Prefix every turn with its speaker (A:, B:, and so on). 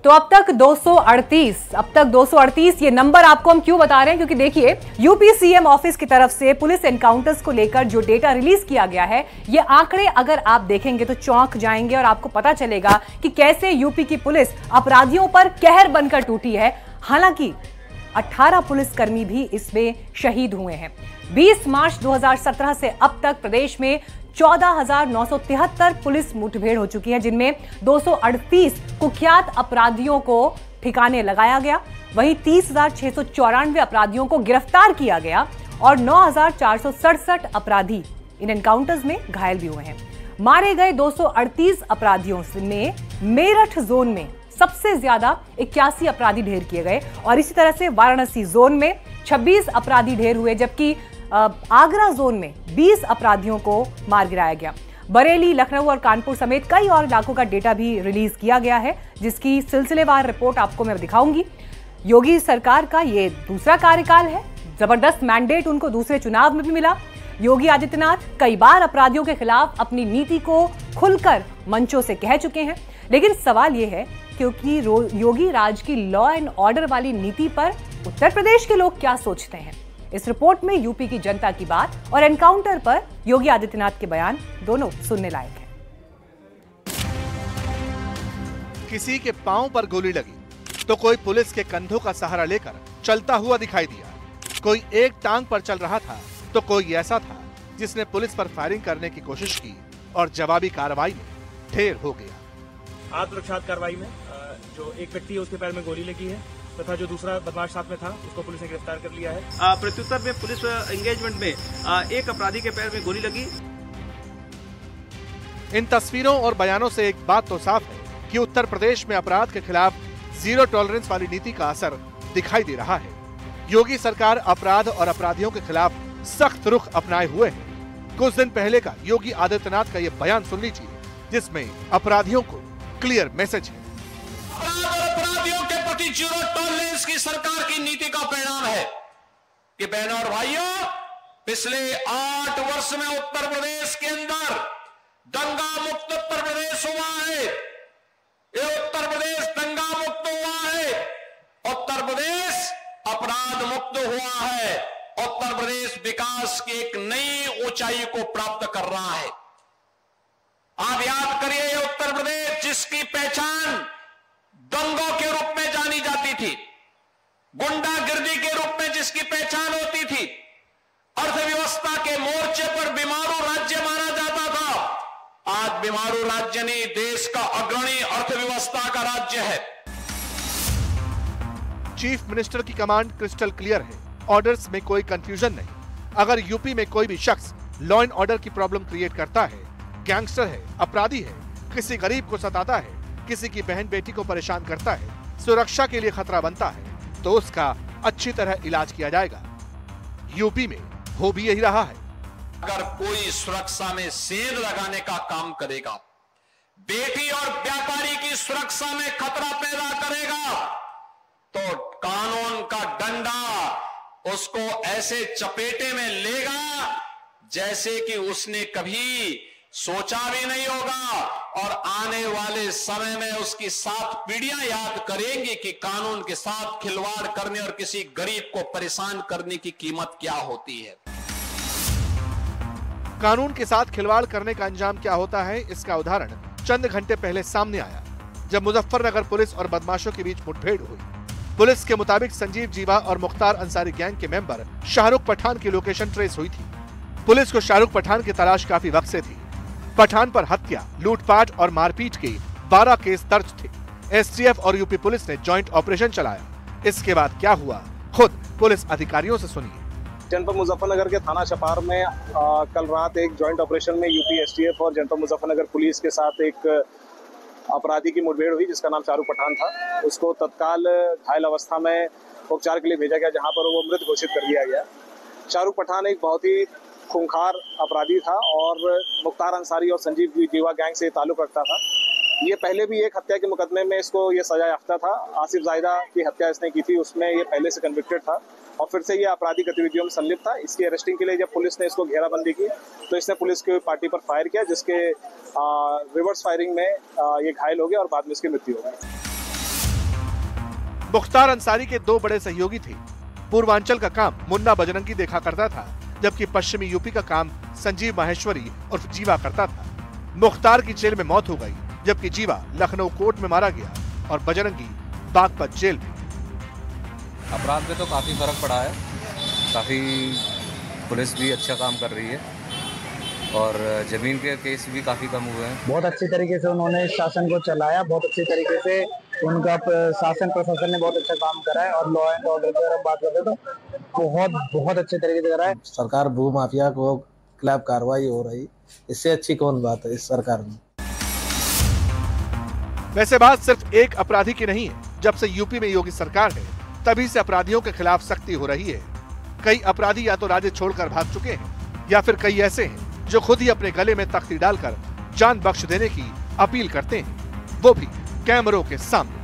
A: तो अब तक 238 ये नंबर आपको हम क्यों बता रहे हैं, क्योंकि देखिए यूपी सीएम ऑफिस की तरफ से पुलिस एनकाउंटर्स को लेकर जो डेटा रिलीज किया गया है, ये आंकड़े अगर आप देखेंगे तो चौंक जाएंगे और आपको पता चलेगा कि कैसे यूपी की पुलिस अपराधियों पर कहर बनकर टूटी है। हालांकि 18 पुलिसकर्मी भी इसमें शहीद हुए हैं। 20 मार्च 2017 से अब तक प्रदेश में 14,973 पुलिस मुठभेड़ हो चुकी है, जिनमें 238 कुख्यात अपराधियों को ठिकाने लगाया गया। वहीं 30,694 अपराधियों को गिरफ्तार किया गया और 9,467 अपराधी इन एनकाउंटर्स में घायल भी हुए हैं। मारे गए 238 अपराधियों में मेरठ जोन में सबसे ज्यादा 81 अपराधी ढेर किए गए और इसी तरह से वाराणसी जोन में 26 अपराधी ढेर हुए, जबकि आगरा जोन में 20 अपराधियों को मार गिराया गया। बरेली, लखनऊ और कानपुर समेत कई और इलाकों का डेटा भी रिलीज किया गया है, जिसकी सिलसिलेवार रिपोर्ट आपको मैं दिखाऊंगी। योगी सरकार का ये दूसरा कार्यकाल है। जबरदस्त मैंडेट उनको दूसरे चुनाव में भी मिला। योगी आदित्यनाथ कई बार अपराधियों के खिलाफ अपनी नीति को खुलकर मंचों से कह चुके हैं, लेकिन सवाल यह है क्योंकि योगी राज की लॉ एंड ऑर्डर वाली नीति पर उत्तर प्रदेश के लोग क्या सोचते हैं। इस रिपोर्ट में यूपी की जनता की बात और एनकाउंटर पर योगी आदित्यनाथ के बयान दोनों सुनने लायक हैं।
B: किसी के पांव पर गोली लगी तो कोई पुलिस के कंधों का सहारा लेकर चलता हुआ दिखाई दिया। कोई एक टांग पर चल रहा था तो कोई ऐसा था जिसने पुलिस पर फायरिंग करने की कोशिश की और जवाबी कार्रवाई में ढेर हो गया।
C: आत्मरक्षा कार्रवाई में जो एक व्यक्ति है उसके पैर में गोली लगी है तथा जो दूसरा बदमाश साथ में था उसको पुलिस ने गिरफ्तार कर लिया है।
D: प्रत्युत्तर में पुलिस एंगेजमेंट में एक अपराधी के पैर में गोली लगी।
B: इन तस्वीरों और बयानों से एक बात तो साफ है कि उत्तर प्रदेश में अपराध के खिलाफ जीरो टॉलरेंस वाली नीति का असर दिखाई दे रहा है। योगी सरकार अपराध और अपराधियों के खिलाफ सख्त रुख अपनाए हुए है। कुछ दिन पहले का योगी आदित्यनाथ का ये बयान सुन लीजिए, जिसमें अपराधियों को क्लियर मैसेज है।
E: अपराधियों के प्रति जीरो टॉलरेंस की सरकार की नीति का परिणाम है कि बहनों और भाइयों, पिछले 8 वर्ष में उत्तर प्रदेश के अंदर दंगा मुक्त उत्तर प्रदेश हुआ है। ये उत्तर प्रदेश दंगा मुक्त हुआ है। उत्तर प्रदेश अपराध मुक्त हुआ है। उत्तर प्रदेश विकास की एक नई ऊंचाई को प्राप्त कर रहा है। आप याद करिए, उत्तर प्रदेश जिसकी पहचान दंगों के रूप में जानी जाती थी, गुंडागिर्दी के रूप में जिसकी पहचान होती थी, अर्थव्यवस्था के मोर्चे पर बीमारू राज्य माना जाता था, आज बीमारू राज्य नहीं, देश का अग्रणी अर्थव्यवस्था का राज्य है।
B: चीफ मिनिस्टर की कमांड क्रिस्टल क्लियर है, ऑर्डर्स में कोई कंफ्यूजन नहीं। अगर यूपी में कोई भी शख्स लॉ एंड ऑर्डर की प्रॉब्लम क्रिएट करता है, गैंगस्टर है, अपराधी है, किसी गरीब को सताता है, किसी की बहन बेटी को परेशान करता है, सुरक्षा के लिए खतरा बनता है, तो उसका अच्छी तरह इलाज किया जाएगा। यूपी में हो भी यही रहा है।
E: अगर कोई सुरक्षा में सेंध लगाने का काम करेगा, बेटी और व्यापारी की सुरक्षा में खतरा पैदा करेगा, तो कानून का डंडा उसको ऐसे चपेटे में लेगा जैसे कि उसने कभी सोचा भी नहीं होगा। और आने वाले समय में उसकी 7 पीढ़ियां याद करेंगी कि कानून के साथ खिलवाड़ करने और किसी गरीब को परेशान करने की कीमत क्या होती है।
B: कानून के साथ खिलवाड़ करने का अंजाम क्या होता है, इसका उदाहरण चंद घंटे पहले सामने आया, जब मुजफ्फरनगर पुलिस और बदमाशों के बीच मुठभेड़ हुई। पुलिस के मुताबिक संजीव जीवा और मुख्तार अंसारी गैंग के मेंबर शाहरुख पठान की लोकेशन ट्रेस हुई थी। पुलिस को शाहरुख पठान की तलाश काफी वक्त से थी। पठान पर हत्या, लूटपाट और मारपीट के 12 केस दर्ज थे। एसटीएफ और यूपी पुलिस ने जॉइंट ऑपरेशन चलाया। इसके बाद क्या हुआ, खुद पुलिस अधिकारियों से सुनिए।
F: जनपद मुजफ्फरनगर के थाना छपार में कल रात एक जॉइंट ऑपरेशन में यूपी एसटीएफ और जनपद मुजफ्फरनगर पुलिस के साथ एक अपराधी की मुठभेड़ हुई, जिसका नाम शाहरुख पठान था। उसको तत्काल घायल अवस्था में उपचार के लिए भेजा गया, जहां पर वो मृत घोषित कर दिया गया। शाहरुख पठान एक बहुत ही खूंखार अपराधी था और मुख्तार अंसारी और संजीव जीवा गैंग से ताल्लुक रखता था। ये पहले भी एक हत्या के मुकदमे में इसको ये सजा याफ्ता था। आसिफ जाहिदा की हत्या इसने की थी, उसमें ये पहले से कन्विक्टेड था और फिर से ये आपराधिक गतिविधियों में संलिप्त था। इसकी अरेस्टिंग के लिए जब पुलिस ने इसको घेराबंदी की तो इसने पुलिस की पार्टी पर फायर किया, जिसके रिवर्स फायरिंग में ये घायल हो गया और बाद में इसकी मृत्यु हो गई।
B: मुख्तार अंसारी के दो बड़े सहयोगी थे। पूर्वांचल का काम मुन्ना बजरंगी देखा करता था, जबकि पश्चिमी यूपी का काम संजीव माहेश्वरी उर्फ जीवा करता था। मुख्तार की जेल में मौत हो गई, जबकि जीवा लखनऊ कोर्ट में मारा गया और बजरंगी बागपत जेल में।
G: अपराध में तो काफी फर्क पड़ा है, काफी पुलिस भी अच्छा काम कर रही है और जमीन के केस भी काफी कम हुए हैं।
H: बहुत अच्छी तरीके से उन्होंने शासन को चलाया, बहुत अच्छी तरीके से उनका शासन प्रशासन ने बहुत अच्छा काम करा है और लॉ एंड ऑर्डर की अगर हम बात करते तो बहुत अच्छे तरीके से करा है।
I: सरकार भू माफिया को खिलाफ कार्रवाई हो रही, इससे अच्छी कौन बात है इस सरकार में।
B: वैसे बात सिर्फ एक अपराधी की नहीं है। जब से यूपी में योगी सरकार है, तभी से अपराधियों के खिलाफ सख्ती हो रही है। कई अपराधी या तो राज्य छोड़कर भाग चुके हैं या फिर कई ऐसे हैं जो खुद ही अपने गले में तख्ती डालकर जान बख्श देने की अपील करते हैं, वो भी कैमरों के सामने।